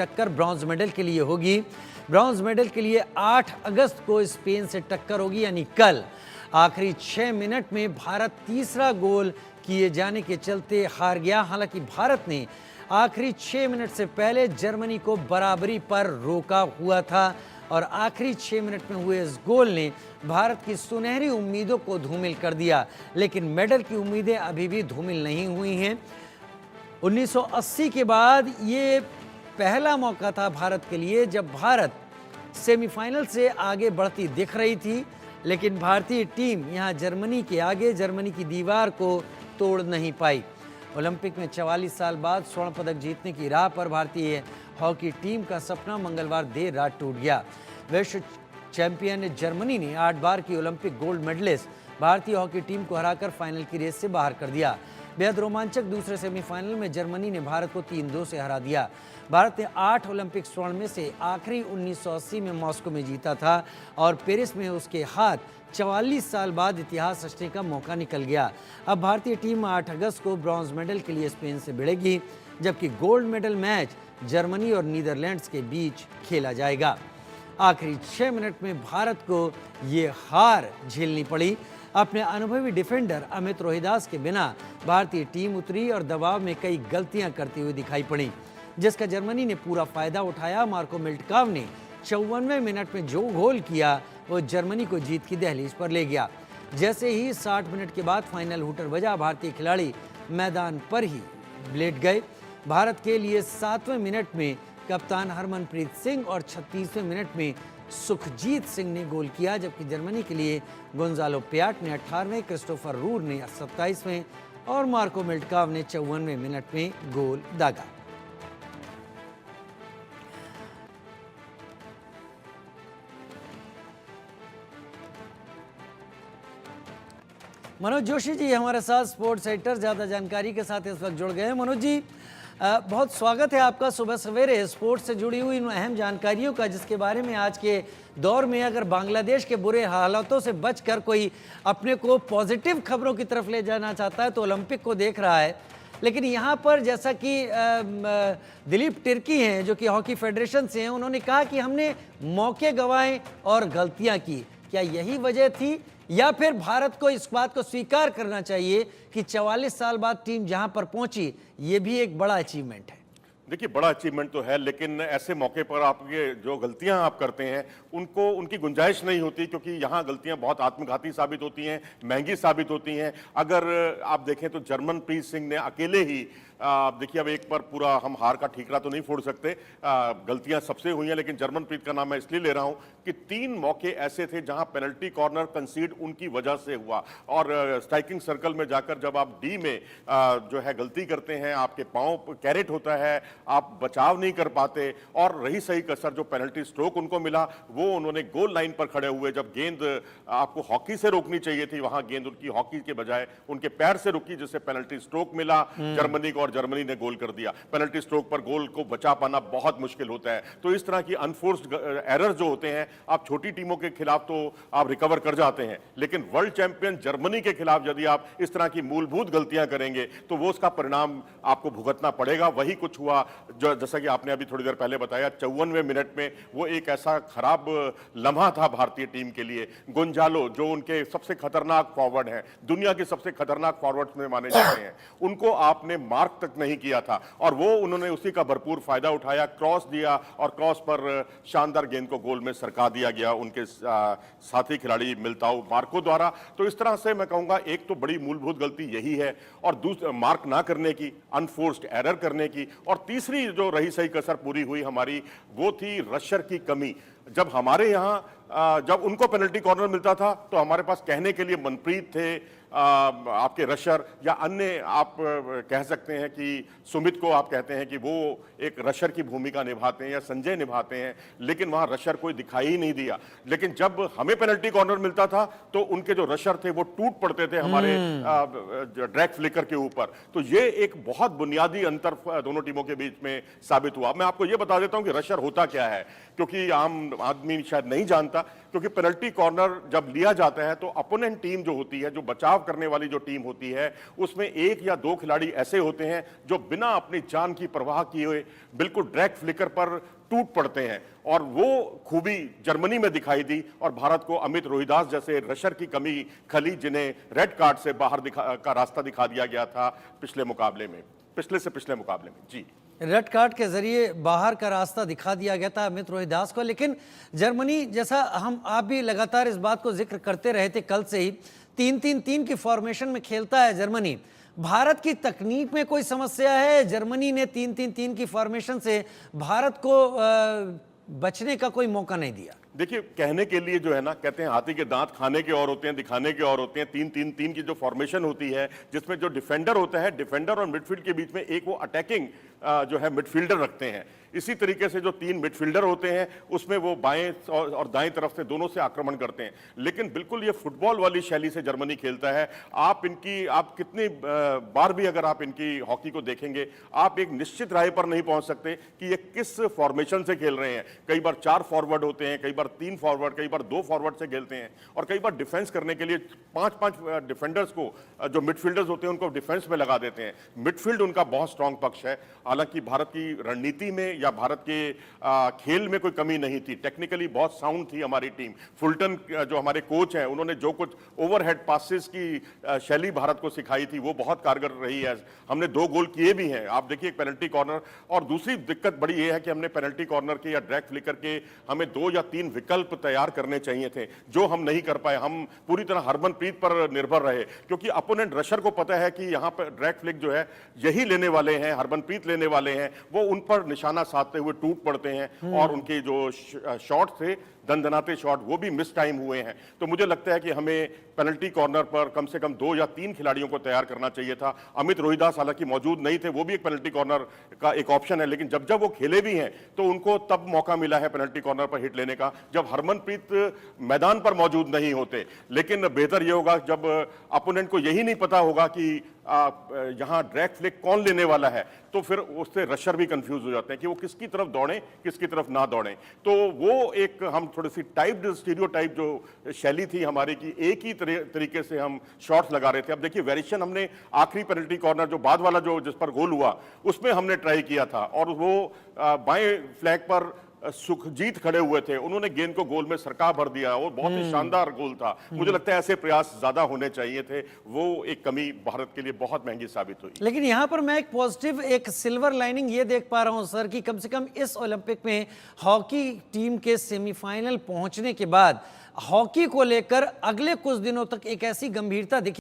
टक्कर bronze medal के लिए होगी। ब्रॉन्ज मेडल के लिए 8 अगस्त को स्पेन से टक्कर होगी, यानी कल। आखिरी 6 मिनट में भारत तीसरा गोल किए जाने के चलते हार गया। हालांकि भारत ने आखिरी 6 मिनट से पहले जर्मनी को बराबरी पर रोका हुआ था और आखिरी 6 मिनट में हुए इस गोल ने भारत की सुनहरी उम्मीदों को धूमिल कर दिया। लेकिन मेडल की उम्मीदें अभी भी धूमिल नहीं हुई हैं। 1980 के बाद ये पहला मौका था भारत के लिए जब भारत सेमीफाइनल से आगे बढ़ती दिख रही थी, लेकिन भारतीय टीम यहां जर्मनी के आगे जर्मनी की दीवार को तोड़ नहीं पाई। ओलंपिक में 44 साल बाद स्वर्ण पदक जीतने की राह पर भारतीय हॉकी टीम का सपना मंगलवार देर रात टूट गया। विश्व चैंपियन जर्मनी ने 8 बार की ओलंपिक गोल्ड मेडलिस्ट भारतीय हॉकी टीम को हराकर फाइनल की रेस से बाहर कर दिया। बेहद रोमांचक दूसरे सेमीफाइनल में जर्मनी ने भारत को 3-2 से हरा दिया। भारत ने 8 ओलंपिक स्वर्ण में से आखिरी 1980 में मॉस्को में जीता था और पेरिस में उसके हाथ 44 साल बाद इतिहास रचने का मौका निकल गया। अब भारतीय टीम 8 अगस्त को ब्रॉन्ज मेडल के लिए स्पेन से भिड़ेगी, जबकि गोल्ड मेडल मैच जर्मनी और नीदरलैंड्स के बीच खेला जाएगा। आखिरी 6 मिनट में भारत को ये हार झेलनी पड़ी। अपने अनुभवी डिफेंडर अमित रोहिदास के बिना भारतीय टीम उतरी और दबाव में कई गलतियां करती हुई दिखाई पड़ी, जिसका जर्मनी ने पूरा फायदा उठाया। मार्को मिल्टकाव ने 54वें मिनट में जो गोल किया वो जर्मनी को जीत की दहलीज पर ले गया। जैसे ही 60 मिनट के बाद फाइनल हुटर बजा, भारतीय खिलाड़ी मैदान पर ही लेट गए। भारत के लिए 7वें मिनट में कप्तान हरमनप्रीत सिंह और 36वें मिनट में सुखजीत सिंह ने गोल किया, जबकि जर्मनी के लिए गोंजालो पियाट ने 18वें, क्रिस्टोफर रूर ने 27वें और मार्को मिल्टकाव ने 54वें मिनट में गोल दागा। मनोज जोशी जी हमारे साथ स्पोर्ट्स एडिटर ज़्यादा जानकारी के साथ इस वक्त जुड़ गए हैं। मनोज जी, बहुत स्वागत है आपका सुबह सवेरे स्पोर्ट्स से जुड़ी हुई इन अहम जानकारियों का, जिसके बारे में आज के दौर में अगर बांग्लादेश के बुरे हालातों से बचकर कोई अपने को पॉजिटिव खबरों की तरफ ले जाना चाहता है तो ओलंपिक को देख रहा है। लेकिन यहाँ पर जैसा कि दिलीप तिर्की हैं जो कि हॉकी फेडरेशन से हैं, उन्होंने कहा कि हमने मौके गंवाए और गलतियाँ की। क्या यही वजह थी या फिर भारत को इस बात को स्वीकार करना चाहिए कि 44 साल बाद टीम जहां पर पहुंची ये भी एक बड़ा अचीवमेंट है? देखिए, बड़ा अचीवमेंट तो है, लेकिन ऐसे मौके पर आपके जो गलतियां आप करते हैं उनको उनकी गुंजाइश नहीं होती, क्योंकि यहाँ गलतियां बहुत आत्मघाती साबित होती हैं, महंगी साबित होती हैं। अगर आप देखें तो जर्मनप्रीत सिंह ने अकेले ही देखिए, अब एक पर पूरा हम हार का ठीकरा तो नहीं फोड़ सकते, गलतियां सबसे हुई हैं, लेकिन जर्मनप्रीत का नाम मैं इसलिए ले रहा हूं कि 3 मौके ऐसे थे जहां पेनल्टी कॉर्नर कंसीड उनकी वजह से हुआ। और स्ट्राइकिंग सर्कल में जाकर जब आप डी में जो है गलती करते हैं, आपके पांव कैरेट होता है, आप बचाव नहीं कर पाते। और रही सही कसर जो पेनल्टी स्ट्रोक उनको मिला वो उन्होंने गोल लाइन पर खड़े हुए, जब गेंद आपको हॉकी से रोकनी चाहिए थी, वहां गेंद उनकी हॉकी के बजाय उनके पैर से रुकी, जिससे पेनल्टी स्ट्रोक मिला जर्मनी को और जर्मनी ने गोल कर दिया। पेनल्टी स्ट्रोक पर गोल को बचा पाना बहुत मुश्किल होता है। तो इस तरह की अनफोर्स्ड एरर जो होते हैं, आप छोटी टीमों के खिलाफ तो आप रिकवर कर जाते हैं, लेकिन वर्ल्ड चैंपियन जर्मनी के खिलाफ यदि आप इस तरह की मूलभूत गलतियां करेंगे तो वो उसका परिणाम आपको भुगतना पड़ेगा। वही कुछ हुआ जो जैसा कि आपने अभी थोड़ी देर पहले बताया, 54वें मिनट में वो एक ऐसा खराब लम्हा था भारतीय टीम के लिए। गोंजालो जो उनके सबसे खतरनाक फॉरवर्ड हैं, दुनिया के सबसे खतरनाक फॉरवर्ड्स में माने जाते हैं, उनको आपने मार्क तक नहीं किया था और वो उन्होंने उसी का भरपूर फायदा उठाया, क्रॉस दिया और क्रॉस पर शानदार गेंद को गोल में सरका दिया गया उनके साथी खिलाड़ी मिल्ताओ मार्को द्वारा। तो इस तरह से मैं कहूंगा एक तो बड़ी मूलभूत गलती यही है, और दूसरा मार्क ना करने की, अनफोर्स्ड एरर करने की, और तीसरी जो रही सही कसर पूरी हुई हमारी वो थी रशर की कमी। जब हमारे यहाँ जब उनको पेनल्टी कॉर्नर मिलता था तो हमारे पास कहने के लिए मनप्रीत थे, आपके रशर या अन्य आप कह सकते हैं कि सुमित को आप कहते हैं कि वो एक रशर की भूमिका निभाते हैं या संजय निभाते हैं, लेकिन वहां रशर कोई दिखाई ही नहीं दिया। लेकिन जब हमें पेनल्टी कॉर्नर मिलता था तो उनके जो रशर थे वो टूट पड़ते थे हमारे ड्रैग फ्लिकर के ऊपर। तो ये एक बहुत बुनियादी अंतर दोनों टीमों के बीच में साबित हुआ। मैं आपको ये बता देता हूं कि रशर होता क्या है, क्योंकि आम आदमी शायद नहीं जानता था, क्योंकि पेनल्टी कॉर्नर जब लिया जाता है तो अपोनेंट टीम जो होती है, जो बचाव करने वाली जो टीम होती है, उसमें एक या दो खिलाड़ी ऐसे होते हैं जो बिना अपनी जान की परवाह किए हुए बिल्कुल डायरेक्ट फ्लिकर पर टूट पड़ते हैं। और वो खूबी जर्मनी में दिखाई दी और भारत को अमित रोहिदास जैसे रशर की कमी खली, जिन्हें रेड कार्ड से बाहर का रास्ता दिखा दिया गया था पिछले मुकाबले में, पिछले मुकाबले में। जी, रेड कार्ड के जरिए बाहर का रास्ता दिखा दिया गया था अमित रोहिदास को। लेकिन जर्मनी, जैसा आप भी लगातार इस बात को जिक्र करते रहे थे कल से ही, 3-3-3 की फॉर्मेशन में खेलता है जर्मनी। भारत की तकनीक में कोई समस्या है? जर्मनी ने 3-3-3 की फॉर्मेशन से भारत को बचने का कोई मौका नहीं दिया। देखिए, कहने के लिए जो है ना, कहते हैं हाथी के दांत खाने के और होते हैं, दिखाने के और होते हैं। 3-3-3 की जो फॉर्मेशन होती है, जिसमें जो डिफेंडर होता है, डिफेंडर और मिडफील्ड के बीच में एक वो अटैकिंग जो है मिडफील्डर रखते हैं। इसी तरीके से जो 3 मिडफील्डर होते हैं, उसमें वो बाएं और दाएं तरफ से दोनों से आक्रमण करते हैं। लेकिन बिल्कुल ये फुटबॉल वाली शैली से जर्मनी खेलता है। आप कितनी बार भी अगर आप इनकी हॉकी को देखेंगे, आप एक निश्चित राय पर नहीं पहुंच सकते कि ये किस फॉर्मेशन से खेल रहे हैं। कई बार 4 फॉरवर्ड होते हैं, कई बार 3 फॉरवर्ड, कई बार 2 फॉरवर्ड से खेलते हैं, और कई बार डिफेंस करने के लिए 5-5 डिफेंडर्स को, जो मिडफील्डर्स होते हैं, उनको डिफेंस में लगा देते हैं। मिडफील्ड उनका बहुत स्ट्रांग पक्ष है। हालांकि भारत की रणनीति में या भारत के खेल में कोई कमी नहीं थी, टेक्निकली बहुत साउंड थी हमारी टीम। फुलटन जो हमारे कोच हैं, उन्होंने जो कुछ ओवरहेड पासेस की शैली भारत को सिखाई थी, वो बहुत कारगर रही है। हमने 2 गोल किए भी हैं। आप देखिए, पेनल्टी कॉर्नर, और दूसरी दिक्कत बड़ी ये है कि हमने पेनल्टी कॉर्नर के या डायरेक्ट फ्लिकर के हमें 2 या 3 विकल्प तैयार करने चाहिए थे, जो हम नहीं कर पाए। हम पूरी तरह हरमनप्रीत पर निर्भर रहे, क्योंकि अपोनेंट रशर को पता है कि यहाँ पर डायरेक्ट फ्लिक जो है यही लेने वाले हैं, हरमनप्रीत लेने वाले हैं। वो उन पर निशाना साधते हुए टूट पड़ते हैं, और उनके जो शॉट थे, दंदनाते शॉट, वो भी मिस टाइम हुए हैं। तो मुझे लगता है कि हमें पेनल्टी कॉर्नर पर कम से कम 2 या 3 खिलाड़ियों को तैयार करना चाहिए था। अमित रोहिदास हालांकि मौजूद नहीं थे, वो भी एक पेनल्टी कॉर्नर का एक ऑप्शन है, लेकिन जब जब वो खेले भी हैं तो उनको तब मौका मिला है पेनल्टी कॉर्नर पर हिट लेने का, जब हरमनप्रीत मैदान पर मौजूद नहीं होते। लेकिन बेहतर ये होगा जब अपोनेंट को यही नहीं पता होगा कि यहाँ डायरेक्ट फ्लिक कौन लेने वाला है, तो फिर उससे रशर भी कंफ्यूज हो जाते हैं कि वो किसकी तरफ दौड़ें, किसकी तरफ ना दौड़ें। तो वो एक हम थोड़ी सी स्टीरियोटाइप जो शैली थी हमारी, की एक ही तरीके से हम शॉट्स लगा रहे थे। अब देखिए, वेरिएशन हमने आखिरी पेनल्टी कॉर्नर जो बाद वाला जो जिस पर गोल हुआ, उसमें हमने ट्राई किया था, और वो बाएं फ्लैग पर सुखजीत खड़े हुए थे, उन्होंने गेंद को गोल में सरका भर दिया, और बहुत ही शानदार गोल था। मुझे लगता है ऐसे प्रयास ज्यादा होने चाहिए थे। वो एक कमी भारत के लिए बहुत महंगी साबित हुई। लेकिन यहाँ पर मैं एक पॉजिटिव, एक सिल्वर लाइनिंग ये देख पा रहा हूँ सर, कि कम से कम इस ओलंपिक में हॉकी टीम के सेमीफाइनल पहुंचने के बाद हॉकी को लेकर अगले कुछ दिनों तक एक ऐसी गंभीरता दिखी